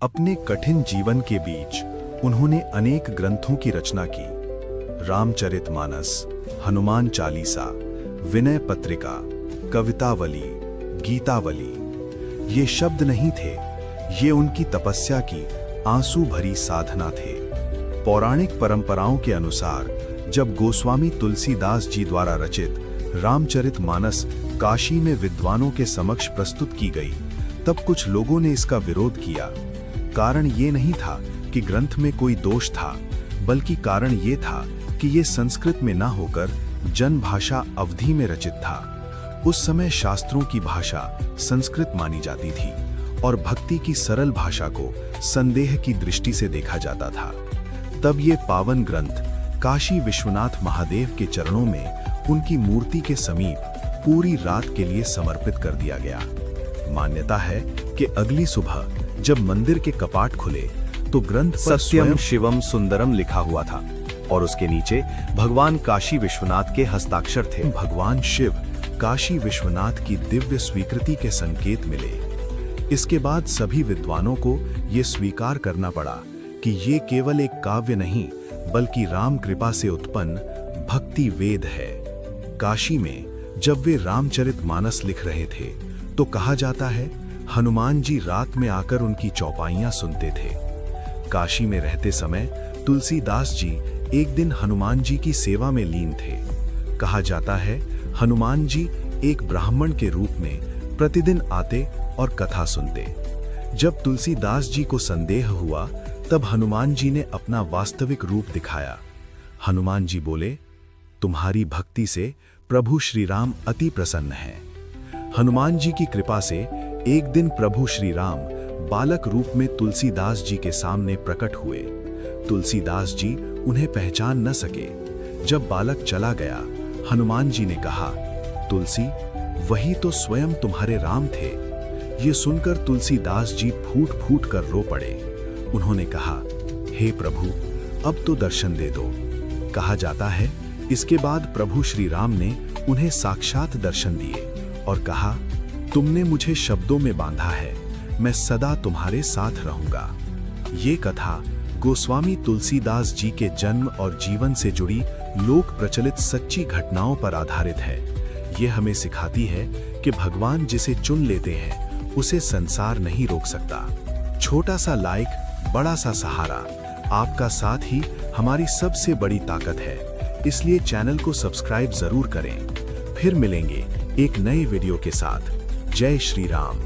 अपने कठिन जीवन के बीच उन्होंने अनेक ग्रंथों की रचना की। रामचरितमानस, हनुमान चालीसा, विनय पत्रिका, कवितावली, गीतावली। ये शब्द नहीं थे, ये उनकी तपस्या की आंसू भरी साधना थे। पौराणिक परंपराओं के अनुसार जब गोस्वामी तुलसीदास जी द्वारा रचित रामचरितमानस काशी में विद्वानों के समक्ष प्रस्तुत की गई, तब कुछ लोगों ने इसका विरोध किया। कारण ये नहीं था कि ग्रंथ में कोई दोष था, बल्कि कारण ये था कि ये संस्कृत में न होकर जनभाषा अवधी में रचित था। उस समय शास्त्रों की भाषा संस्कृत मानी जाती थी और भक्ति की सरल भाषा को संदेह की दृष्टि से देखा जाता था। तब ये पावन ग्रंथ काशी विश्वनाथ महादेव के चरणों में उनकी मूर्ति के समीप पूरी रात के लिए समर्पित कर दिया गया। मान्यता है कि अगली सुबह जब मंदिर के कपाट खुले तो ग्रंथ पर सत्यम शिवम सुंदरम लिखा हुआ था और उसके नीचे भगवान काशी विश्वनाथ के हस्ताक्षर थे। भगवान शिव काशी विश्वनाथ की दिव्य स्वीकृति के संकेत मिले। इसके बाद सभी विद्वानों को ये स्वीकार करना पड़ा कि ये केवल एक काव्य नहीं, बल्कि राम कृपा से उत्पन्न भक्ति वेद है। काशी में जब वे रामचरितमानस लिख रहे थे तो कहा जाता है हनुमान जी रात में आकर उनकी चौपाइयां सुनते थे। काशी में रहते समय तुलसीदास जी एक दिन हनुमान जी की सेवा में लीन थे। कहा जाता है हनुमान जी एक ब्राह्मण के रूप में प्रतिदिन आते और कथा सुनते। जब तुलसीदास जी को संदेह हुआ तब हनुमान जी ने अपना वास्तविक रूप दिखाया। हनुमान जी बोले, तुम्हारी भक्ति से प्रभु श्री राम अति प्रसन्न हैं। हनुमान जी की कृपा से एक दिन प्रभु श्री राम बालक रूप में तुलसीदास जी के सामने प्रकट हुए। तुलसीदास जी उन्हें पहचान न सके। जब बालक चला गया, हनुमान जी ने कहा, तुलसी, वही तो स्वयं तुम्हारे राम थे। ये सुनकर तुलसीदास जी फूट फूट कर रो पड़े। उन्होंने कहा, हे प्रभु, अब तो दर्शन दे दो। कहा जाता है इसके बाद प्रभु श्री राम ने उन्हें साक्षात दर्शन दिए और कहा, तुमने मुझे शब्दों में बांधा है, मैं सदा तुम्हारे साथ रहूंगा। ये कथा गोस्वामी तुलसीदास जी के जन्म और जीवन से जुड़ी लोक प्रचलित सच्ची घटनाओं पर आधारित है। ये हमें सिखाती है कि भगवान जिसे चुन लेते हैं उसे संसार नहीं रोक सकता। छोटा सा लाइक, बड़ा सा सहारा, आपका साथ ही हमारी सबसे बड़ी ताकत है। इसलिए चैनल को सब्सक्राइब जरूर करें। फिर मिलेंगे एक नए वीडियो के साथ। जय श्री राम।